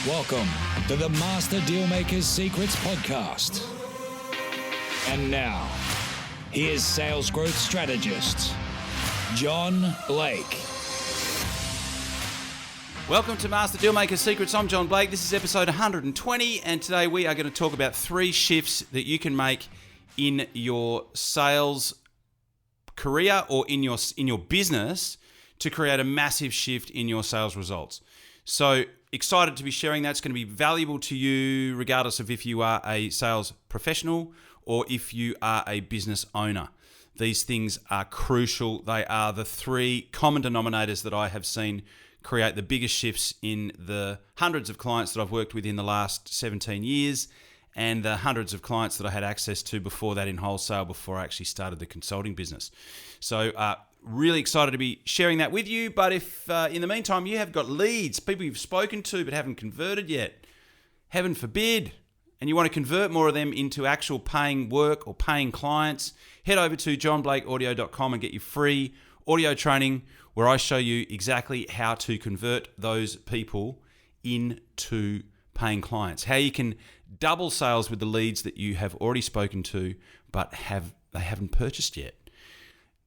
Welcome to the Master Dealmaker's Secrets podcast. And now, here's sales growth strategist, John Blake. Welcome to Master Dealmaker's Secrets. I'm John Blake. This is episode 120, and today we are going to talk about 3 shifts that you can make in your sales career or in your business to create a massive shift in your sales results. So excited to be sharing that. It's going to be valuable to you regardless of if you are a sales professional or if you are a business owner. These things are crucial. They are the 3 common denominators that I have seen create the biggest shifts in the hundreds of clients that I've worked with in the last 17 years and the hundreds of clients that I had access to before that in wholesale, before I actually started the consulting business. So really excited to be sharing that with you. But if in the meantime you have got leads, people you've spoken to but haven't converted yet, heaven forbid, and you want to convert more of them into actual paying work or paying clients, head over to johnblakeaudio.com and get your free audio training where I show you exactly how to convert those people into paying clients, how you can double sales with the leads that you have already spoken to but they haven't purchased yet.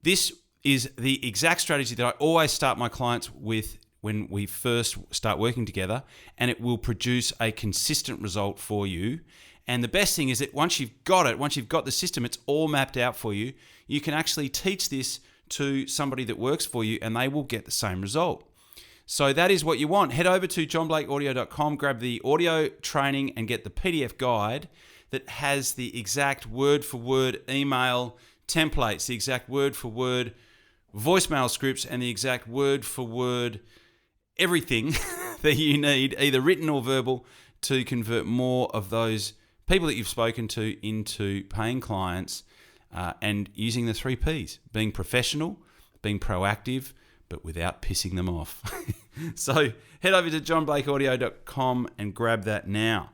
This is the exact strategy that I always start my clients with when we first start working together, and it will produce a consistent result for you. And the best thing is that once you've got the system, it's all mapped out for you, you can actually teach this to somebody that works for you and they will get the same result. So that is what you want. Head over to johnblakeaudio.com, grab the audio training and get the PDF guide that has the exact word-for-word email templates, the exact word-for-word voicemail scripts, and the exact word-for-word everything that you need, either written or verbal, to convert more of those people that you've spoken to into paying clients, and using the 3 Ps, being professional, being proactive, but without pissing them off. So head over to johnblakeaudio.com and grab that now.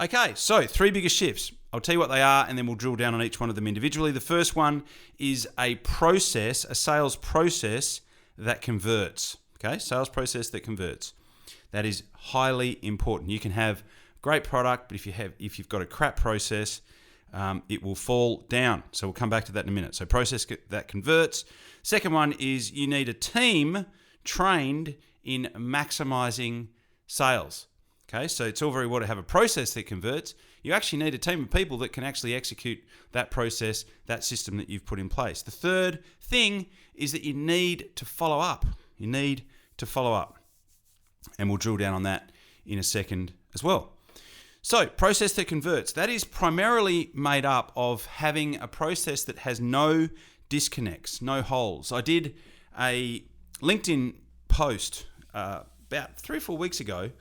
Okay, so 3 biggest shifts. I'll tell you what they are, and then we'll drill down on each one of them individually. The first one is a sales process that converts. Okay, sales process that converts. That is highly important. You can have great product, but if you've got a crap process, it will fall down. So we'll come back to that in a minute. So process that converts. Second one is you need a team trained in maximizing sales. Okay, so it's all very well to have a process that converts. You actually need a team of people that can actually execute that process, that system that you've put in place. The third thing is that you need to follow up. You need to follow up. And we'll drill down on that in a second as well. So, process that converts. That is primarily made up of having a process that has no disconnects, no holes. I did a LinkedIn post about 3 or 4 weeks ago,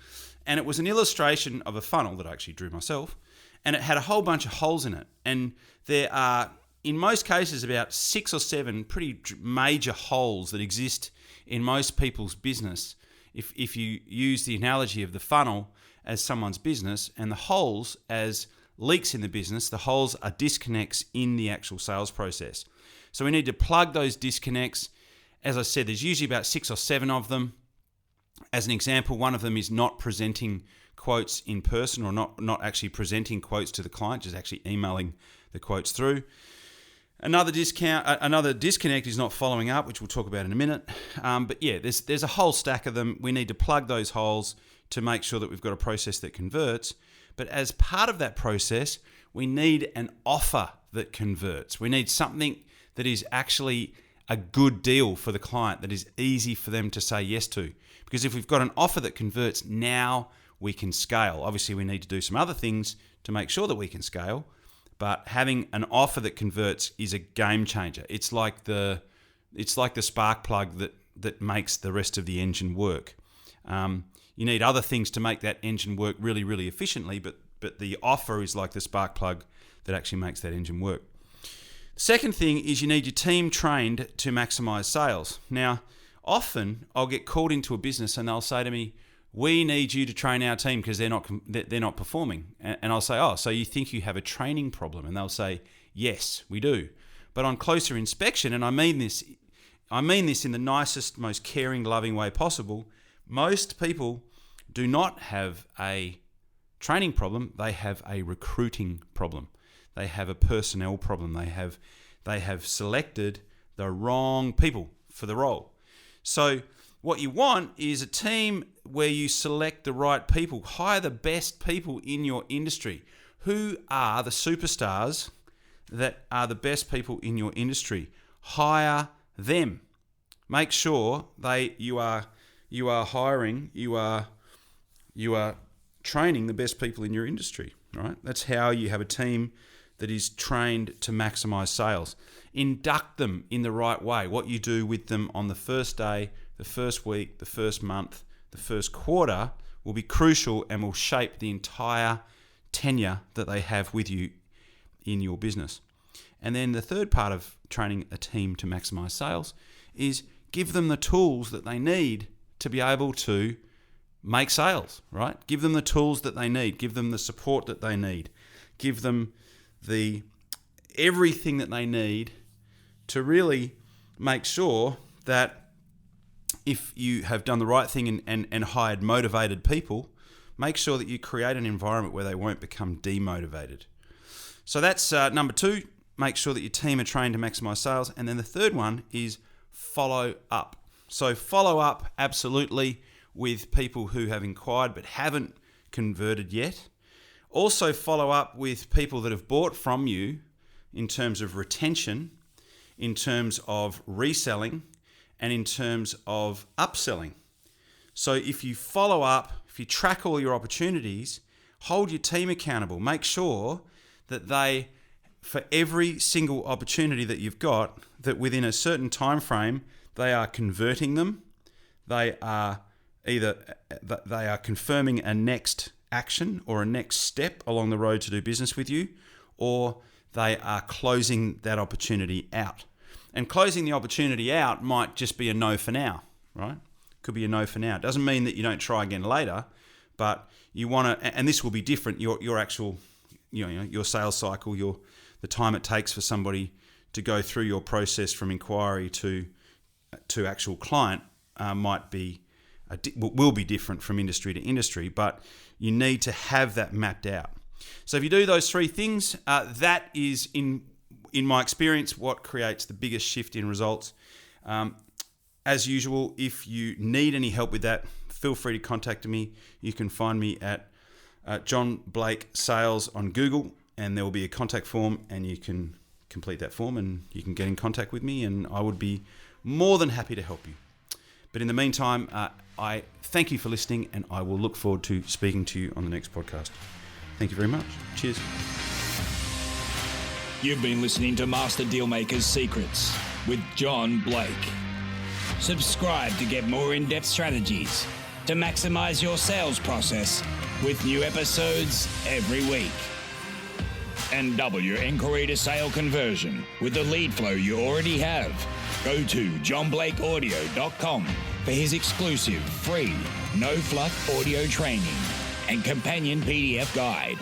and it was an illustration of a funnel that I actually drew myself, and it had a whole bunch of holes in it. And there are, in most cases, about 6 or 7 pretty major holes that exist in most people's business. If you use the analogy of the funnel as someone's business and the holes as leaks in the business, the holes are disconnects in the actual sales process. So we need to plug those disconnects. As I said, there's usually about 6 or 7 of them. As an example, one of them is not presenting quotes in person, or not actually presenting quotes to the client, just actually emailing the quotes through. Another disconnect is not following up, which we'll talk about in a minute. But yeah, there's a whole stack of them. We need to plug those holes to make sure that we've got a process that converts. But as part of that process, we need an offer that converts. We need something that is actually a good deal for the client, that is easy for them to say yes to. Because if we've got an offer that converts, now we can scale. Obviously, we need to do some other things to make sure that we can scale. But having an offer that converts is a game changer. It's like the spark plug that makes the rest of the engine work. You need other things to make that engine work really, really efficiently, but the offer is like the spark plug that actually makes that engine work. Second thing is you need your team trained to maximize sales. Now, often I'll get called into a business and they'll say to me, "We need you to train our team because they're not performing." And I'll say, "Oh, so you think you have a training problem?" And they'll say, "Yes, we do." But on closer inspection, and I mean this in the nicest, most caring, loving way possible, most people do not have a training problem, they have a recruiting problem. They have a personnel problem. They have selected the wrong people for the role. So what you want is a team where you select the right people, hire the best people in your industry. Who are the superstars that are the best people in your industry? Hire them. Make sure you are hiring, you are training the best people in your industry, right? That's how you have a team that is trained to maximize sales. Induct them in the right way. What you do with them on the first day, the first week, the first month, the first quarter will be crucial and will shape the entire tenure that they have with you in your business. And then the third part of training a team to maximize sales is give them the tools that they need to be able to make sales, right? Give them the tools that they need. Give them the support that they need. Give them everything that they need to really make sure that if you have done the right thing and hired motivated people, make sure that you create an environment where they won't become demotivated. So that's number 2, make sure that your team are trained to maximize sales. And then the third one is follow up. So follow up absolutely with people who have inquired but haven't converted yet. Also follow up with people that have bought from you in terms of retention, in terms of reselling, and in terms of upselling. So if you follow up, if you track all your opportunities, hold your team accountable. Make sure that they, for every single opportunity that you've got, that within a certain time frame, they are converting them. They are confirming a next action or a next step along the road to do business with you, or they are closing that opportunity out. And closing the opportunity out might just be a no for now, right? Could be a no for now. It doesn't mean that you don't try again later, but you want to, and this will be different. Your actual, your sales cycle, the time it takes for somebody to go through your process from inquiry to actual client will be different from industry to industry, but you need to have that mapped out. So if you do those 3 things, that is in my experience what creates the biggest shift in results. As usual, if you need any help with that, feel free to contact me. You can find me at John Blake Sales on Google, and there will be a contact form, and you can complete that form and you can get in contact with me, and I would be more than happy to help you. But in the meantime, I thank you for listening, and I will look forward to speaking to you on the next podcast. Thank you very much. Cheers. You've been listening to Master Dealmaker's Secrets with John Blake. Subscribe to get more in-depth strategies to maximize your sales process with new episodes every week. And double your inquiry to sale conversion with the lead flow you already have. Go to johnblakeaudio.com for his exclusive free no-fluff audio training and companion PDF guide.